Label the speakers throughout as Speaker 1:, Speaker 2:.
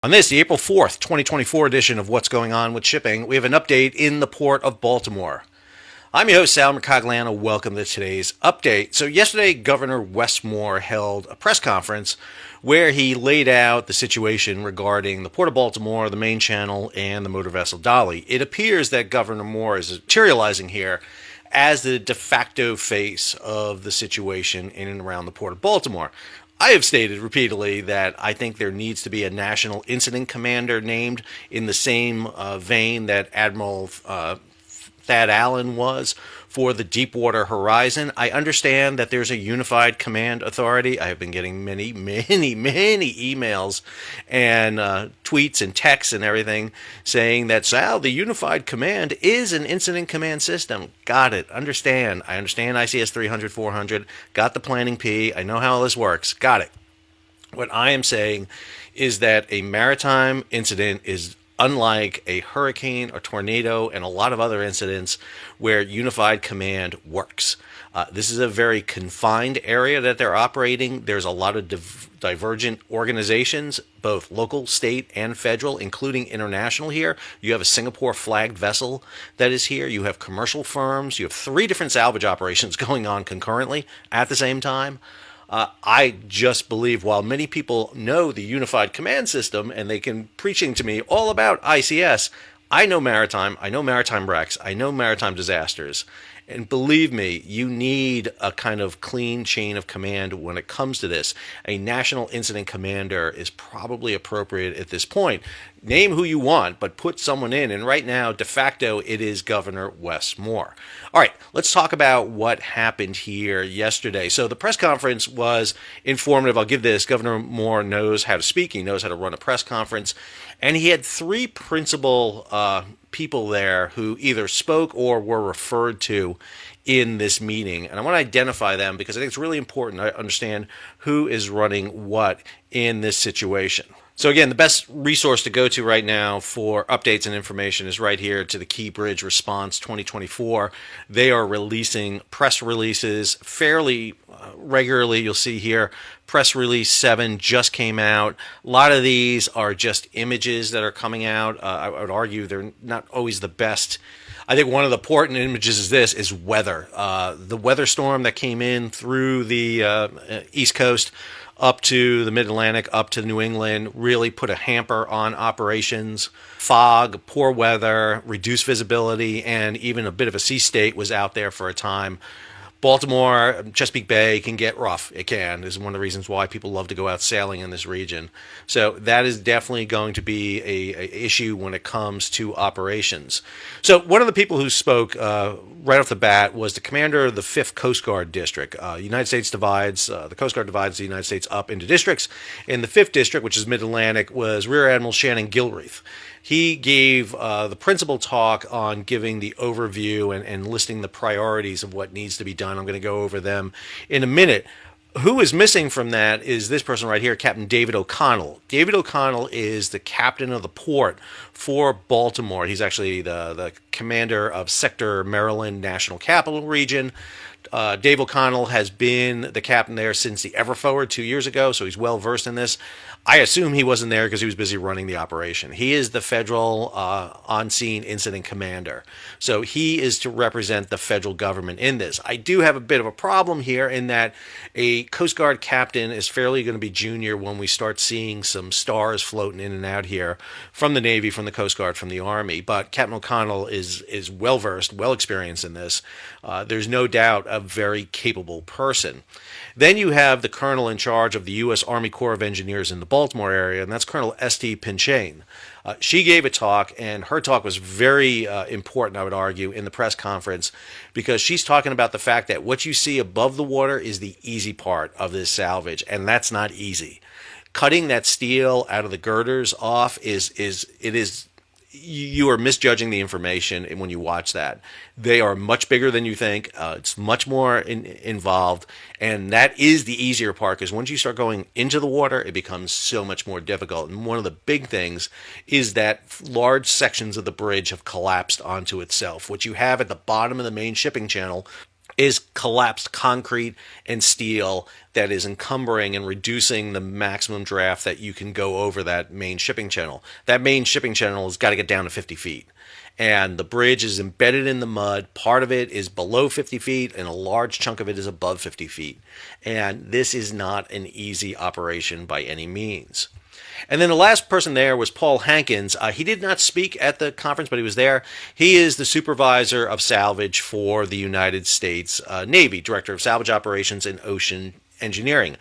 Speaker 1: On this, the April 4th, 2024 edition of What's Going On with Shipping, we have an update in the port of Baltimore. I'm your host, Sal Mercogliano. Welcome to today's update. So yesterday, Governor Wes Moore held a press conference where he laid out the situation regarding the Port of Baltimore, the main channel, and the motor vessel Dolly. It appears that Governor Moore is materializing here as the de facto face of the situation in and around the Port of Baltimore. I have stated repeatedly that I think there needs to be a national incident commander named in the same vein that Admiral Thad Allen was for the Deepwater Horizon. I understand that there's a unified command authority. I have been getting many emails and tweets and texts and everything saying that, Sal, the unified command is an incident command system. Got it. Understand. I understand ICS 300, 400. Got the planning P. I know how this works. Got it. What I am saying is that a maritime incident is unlike a hurricane, a tornado, and a lot of other incidents where unified command works. This is a very confined area that they're operating. There's a lot of divergent organizations, both local, state, and federal, including international here. You have a Singapore flagged vessel that is here. You have commercial firms. You have 3 different salvage operations going on concurrently at the same time. I just believe while many people know the unified command system and they can preaching to me all about ICS, I know maritime wrecks, I know maritime disasters. And believe me, you need a kind of clean chain of command when it comes to this. A national incident commander is probably appropriate at this point. Name who you want, but put someone in. And right now, de facto, it is Governor Wes Moore. All right, let's talk about what happened here yesterday. So the press conference was informative. I'll give this. Governor Moore knows how to speak. He knows how to run a press conference. And he had 3 principal people there who either spoke or were referred to in this meeting. And I want to identify them because I think it's really important to understand who is running what in this situation. So again, the best resource to go to right now for updates and information is right here to the Key Bridge Response 2024. They are releasing press releases fairly regularly. You'll see here, press release 7 just came out. A lot of these are just images that are coming out. I would argue they're not always the best. I think one of the important images is weather. The weather storm that came in through the East Coast up to the Mid-Atlantic, up to New England, really put a hamper on operations. Fog, poor weather, reduced visibility, and even a bit of a sea state was out there for a time. Baltimore, Chesapeake Bay can get rough. It can. This is one of the reasons why people love to go out sailing in this region. So that is definitely going to be a issue when it comes to operations. So one of the people who spoke right off the bat was the commander of the 5th Coast Guard District. United States divides, the Coast Guard divides the United States up into districts. In the 5th District, which is Mid-Atlantic, was Rear Admiral Shannon Gilreath. He gave the principal talk on giving the overview and listing the priorities of what needs to be done. I'm going to go over them in a minute. Who is missing from that is this person right here, Captain David O'Connell. David O'Connell is the captain of the port for Baltimore. He's actually the commander of Sector Maryland National Capital Region. Dave O'Connell has been the captain there since the Everforward 2 years ago, so he's well versed in this. I assume he wasn't there because he was busy running the operation. He is the federal on-scene incident commander, so he is to represent the federal government in this. I do have a bit of a problem here in that a Coast Guard captain is fairly going to be junior when we start seeing some stars floating in and out here from the Navy, from the Coast Guard, from the Army. But Captain O'Connell is well versed, well experienced in this. There's no doubt a very capable person. Then you have the colonel in charge of the U.S. Army Corps of Engineers in the Baltimore area, and that's Colonel S.T. Pinchane. She gave a talk, and her talk was very important, I would argue, in the press conference, because she's talking about the fact that what you see above the water is the easy part of this salvage, and that's not easy. Cutting that steel out of the girders off you are misjudging the information when you watch that. They are much bigger than you think. It's much more involved, and that is the easier part, because once you start going into the water, it becomes so much more difficult. And one of the big things is that large sections of the bridge have collapsed onto itself. What you have at the bottom of the main shipping channel is collapsed concrete and steel that is encumbering and reducing the maximum draft that you can go over that main shipping channel. That main shipping channel has got to get down to 50 feet. And the bridge is embedded in the mud. Part of it is below 50 feet, and a large chunk of it is above 50 feet. And this is not an easy operation by any means. And then the last person there was Paul Hankins. He did not speak at the conference, but he was there. He is the supervisor of salvage for the United States Navy, director of salvage operations and ocean engineering.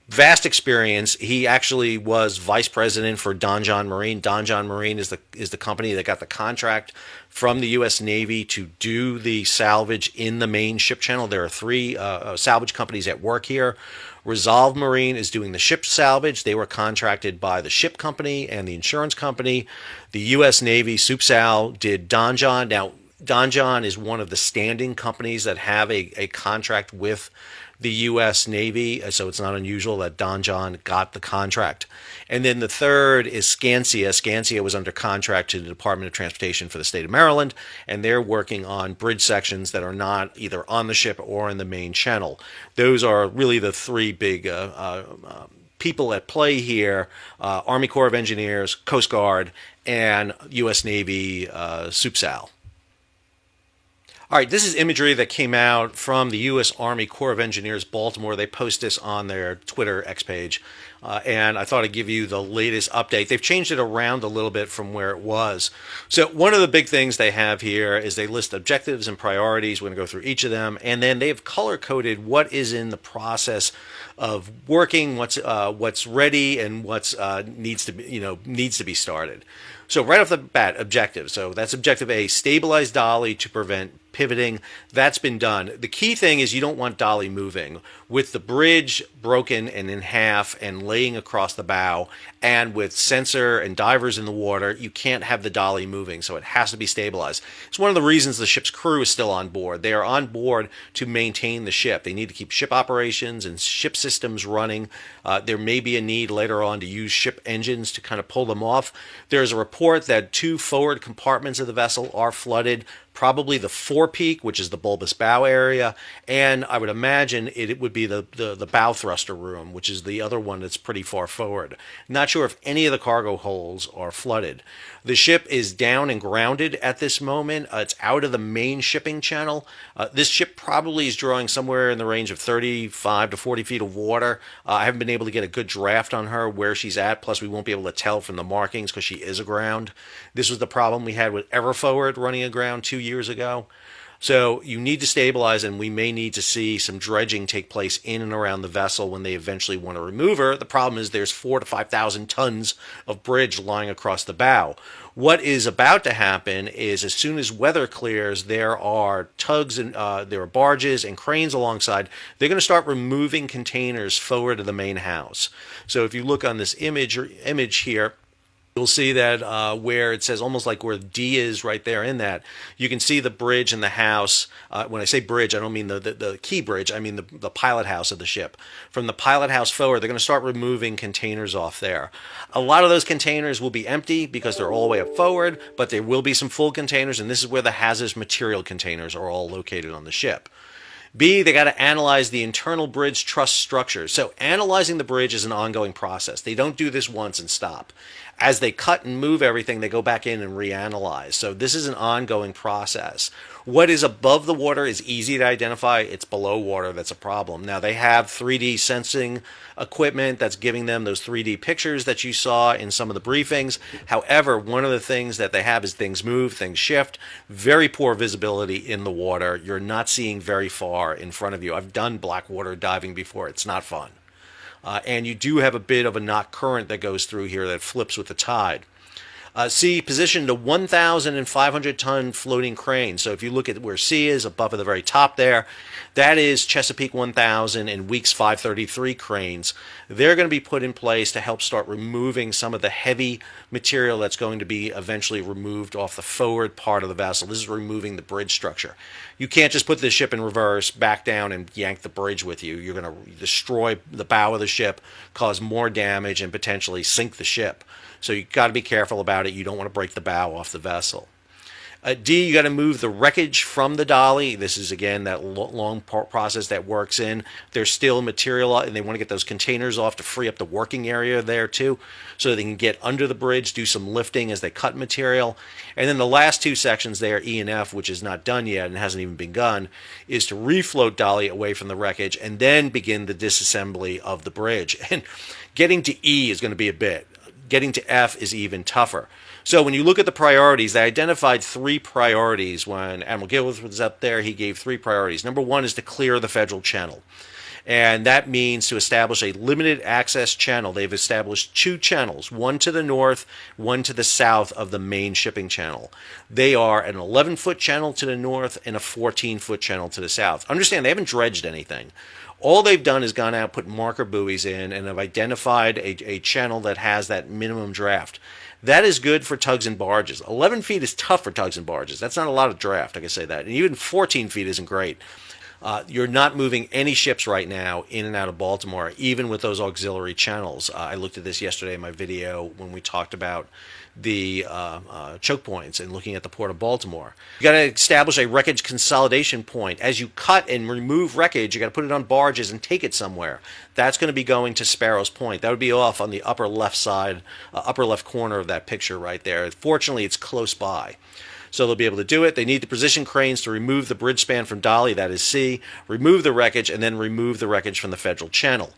Speaker 1: Vast experience. He actually was vice president for Don John Marine. Don John Marine is the company that got the contract from the U.S. Navy to do the salvage in the main ship channel. There are three salvage companies at work here. Resolve Marine is doing the ship salvage. They were contracted by the ship company and the insurance company. The U.S. Navy, SUPSAL, did Don John. Now, Don John is one of the standing companies that have a contract with the U.S. Navy, so it's not unusual that Don John got the contract. And then the third is Skansia. Skansia was under contract to the Department of Transportation for the state of Maryland, and they're working on bridge sections that are not either on the ship or in the main channel. Those are really the three big people at play here: Army Corps of Engineers, Coast Guard, and U.S. Navy SUPSAL. All right, this is imagery that came out from the U.S. Army Corps of Engineers, Baltimore. They post this on their Twitter X page, and I thought I'd give you the latest update. They've changed it around a little bit from where it was. So one of the big things they have here is they list objectives and priorities. We're going to go through each of them, and then they've color-coded what is in the process of working, what's ready, and what's needs to be started. So right off the bat, objective. So that's objective A: stabilize dolly to prevent pivoting. That's been done. The key thing is you don't want dolly moving. With the bridge broken and in half and laying across the bow, and with sensor and divers in the water, you can't have the dolly moving, so it has to be stabilized. It's one of the reasons the ship's crew is still on board. They are on board to maintain the ship. They need to keep ship operations and ship systems running. There may be a need later on to use ship engines to kind of pull them off. There's a report that 2 forward compartments of the vessel are flooded, probably the forepeak, which is the bulbous bow area, and I would imagine it would be the bow thruster room, which is the other one that's pretty far forward. Not sure if any of the cargo holds are flooded. The ship is down and grounded at this moment. It's out of the main shipping channel. This ship probably is drawing somewhere in the range of 35 to 40 feet of water. I haven't been able to get a good draft on her where she's at, plus we won't be able to tell from the markings because she is aground. This was the problem we had with Everforward running aground 2 years ago. So you need to stabilize, and we may need to see some dredging take place in and around the vessel when they eventually want to remove her. The problem is there's 4,000 to 5,000 tons of bridge lying across the bow. What is about to happen is as soon as weather clears, there are tugs and there are barges and cranes alongside. They're going to start removing containers forward to the main house. So if you look on this image here, you'll see that where it says almost like where D is right there in that, you can see the bridge and the house. When I say bridge, I don't mean the key bridge. I mean the pilot house of the ship. From the pilot house forward, they're going to start removing containers off there. A lot of those containers will be empty because they're all the way up forward, but there will be some full containers, and this is where the hazardous material containers are all located on the ship. B, they got to analyze the internal bridge truss structures. So analyzing the bridge is an ongoing process. They don't do this once and stop. As they cut and move everything, they go back in and reanalyze. So this is an ongoing process. What is above the water is easy to identify. It's below water that's a problem. Now, they have 3D sensing equipment that's giving them those 3D pictures that you saw in some of the briefings. However, one of the things that they have is things move, things shift. Very poor visibility in the water. You're not seeing very far in front of you. I've done black water diving before. It's not fun. And you do have a bit of a knock current that goes through here that flips with the tide. C, positioned a 1,500 ton floating crane. So if you look at where C is, above at the very top there, that is Chesapeake 1000 and Weeks 533 cranes. They're going to be put in place to help start removing some of the heavy material that's going to be eventually removed off the forward part of the vessel. This is removing the bridge structure. You can't just put the ship in reverse, back down, and yank the bridge with you. You're going to destroy the bow of the ship, cause more damage, and potentially sink the ship. So you've got to be careful about it. You don't want to break the bow off the vessel. D, you got to move the wreckage from the dolly. This is, again, that long process that works in. There's still material, and they want to get those containers off to free up the working area there, too, so they can get under the bridge, do some lifting as they cut material. And then the last two sections there, E and F, which is not done yet and hasn't even begun, is to refloat dolly away from the wreckage and then begin the disassembly of the bridge. And getting to E is going to be a bit. Getting to F is even tougher. So when you look at the priorities, they identified three priorities. When Admiral Gillis was up there, he gave three priorities. Number one is to clear the federal channel. And that means to establish a limited access channel. They've established two channels, one to the north, one to the south of the main shipping channel. They are an 11-foot channel to the north and a 14-foot channel to the south. Understand, they haven't dredged anything. All they've done is gone out, put marker buoys in, and have identified a channel that has that minimum draft. That is good for tugs and barges. 11 feet is tough for tugs and barges. That's not a lot of draft, I can say that. And even 14 feet isn't great. You're not moving any ships right now in and out of Baltimore, even with those auxiliary channels. I looked at this yesterday in my video when we talked about the choke points and looking at the port of Baltimore. You got to establish a wreckage consolidation point. As you cut and remove wreckage, you got to put it on barges and take it somewhere. That's going to be going to Sparrows Point. That would be off on the upper left side, upper left corner of that picture right there. Fortunately, it's close by. So they'll be able to do it. They need the position cranes to remove the bridge span from dolly, that is C, remove the wreckage, and then remove the wreckage from the federal channel.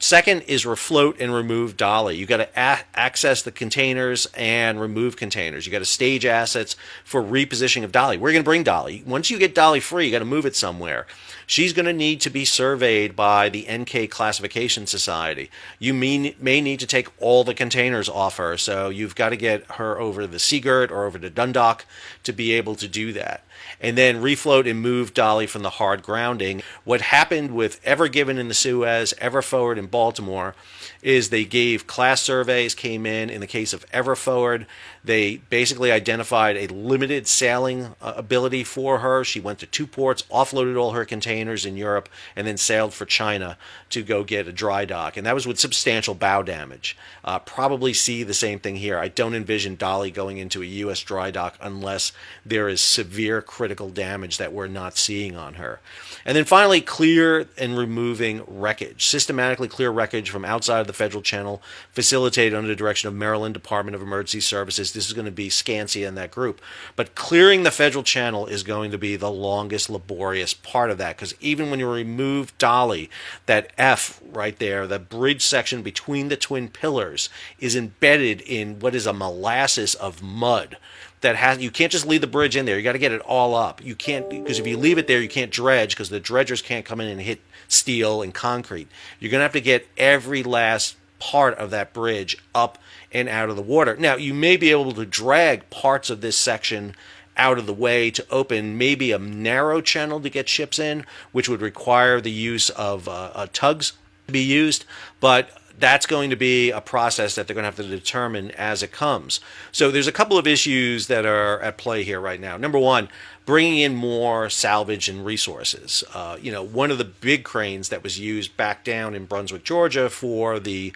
Speaker 1: Second is refloat and remove dolly. You got to access the containers and remove containers. You got to stage assets for repositioning of dolly. We're going to bring dolly. Once you get dolly free, you got to move it somewhere. She's going to need to be surveyed by the NK Classification Society. You may need to take all the containers off her, so you've got to get her over to the Seagirt or over to Dundalk to be able to do that. And then refloat and move dolly from the hard grounding. What happened with Ever Given in the Suez, Ever Forward in Baltimore, is they gave class surveys, came in the case of Ever Forward, they basically identified a limited sailing ability for her. She went to two ports, offloaded all her containers in Europe, and then sailed for China to go get a dry dock. And that was with substantial bow damage. Probably see the same thing here. I don't envision dolly going into a U.S. dry dock unless there is severe critical damage that we're not seeing on her. And then finally, clear and removing wreckage. Systematically clear wreckage from outside of the federal channel, facilitated under the direction of Maryland Department of Emergency Services. This is going to be Scancia in that group. But clearing the federal channel is going to be the longest, laborious part of that, because even when you remove dolly, that F right there, the bridge section between the twin pillars, is embedded in what is a molasses of mud. You can't just leave the bridge in there. You got to get it all up. You can't, because if you leave it there, you can't dredge, because the dredgers can't come in and hit steel and concrete. You're going to have to get every last part of that bridge up and out of the water. Now, you may be able to drag parts of this section out of the way to open maybe a narrow channel to get ships in, which would require the use of tugs to be used, but that's going to be a process that they're going to have to determine as it comes. So there's a couple of issues that are at play here right now. Number one, bringing in more salvage and resources. One of the big cranes that was used back down in Brunswick, Georgia for the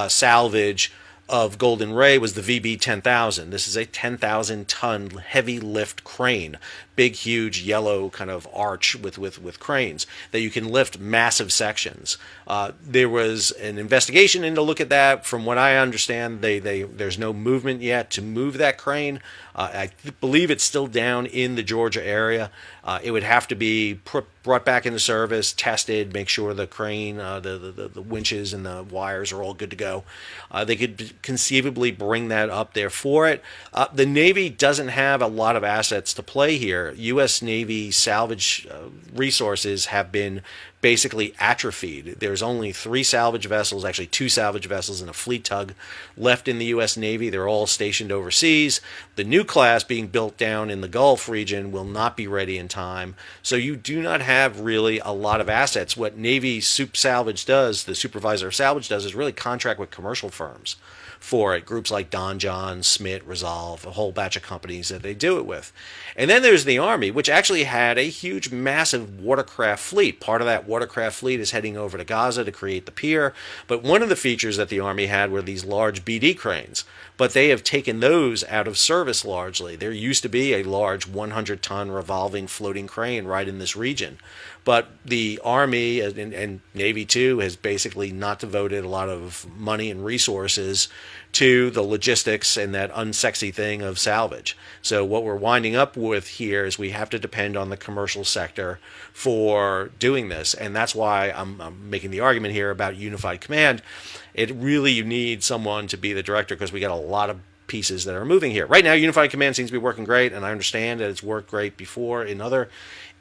Speaker 1: salvage of Golden Ray was the VB 10,000. This is a 10,000 ton heavy lift crane, big, huge yellow kind of arch with cranes that you can lift massive sections. There was an investigation into look at that. From what I understand, there's no movement yet to move that crane. I believe it's still down in the Georgia area. It would have to be brought back into service, tested, make sure the crane, the winches and the wires are all good to go. They could conceivably bring that up there for it. The Navy doesn't have a lot of assets to play here. U.S. Navy salvage resources have been basically atrophied. There's only 3 salvage vessels, actually 2 salvage vessels and a fleet tug left in the U.S. Navy. They're all stationed overseas. The new class being built down in the Gulf region will not be ready in time. So you do not have really a lot of assets. What Navy Salvage does, the supervisor of salvage does, is really contract with commercial firms for it. Groups like Don John, Smith, Resolve, a whole batch of companies that they do it with. And then there's the Army, which actually had a huge, massive watercraft fleet. Part of that watercraft fleet is heading over to Gaza to create the pier. But one of the features that the Army had were these large BD cranes. But they have taken those out of service largely. There used to be a large 100-ton revolving floating crane right in this region. But the Army and Navy too has basically not devoted a lot of money and resources to the logistics and that unsexy thing of salvage. So what we're winding up with here is we have to depend on the commercial sector for doing this. And that's why I'm making the argument here about unified command. It really, you need someone to be the director because we got a lot of pieces that are moving here. Right now, unified command seems to be working great, and I understand that it's worked great before in other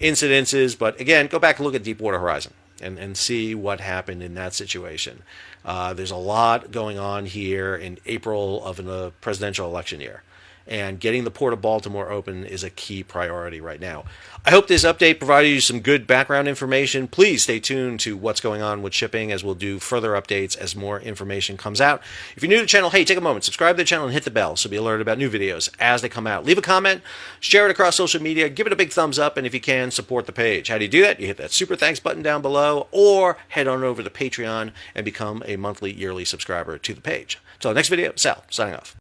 Speaker 1: incidences. But again, go back and look at Deepwater Horizon and see what happened in that situation. There's a lot going on here in April of a presidential election year. And getting the Port of Baltimore open is a key priority right now. I hope this update provided you some good background information. Please stay tuned to what's going on with shipping as we'll do further updates as more information comes out. If you're new to the channel, hey, take a moment, subscribe to the channel and hit the bell so be alerted about new videos as they come out. Leave a comment, share it across social media, give it a big thumbs up, and if you can, support the page. How do you do that? You hit that super thanks button down below or head on over to Patreon and become a monthly, yearly subscriber to the page. Until the next video, Sal, signing off.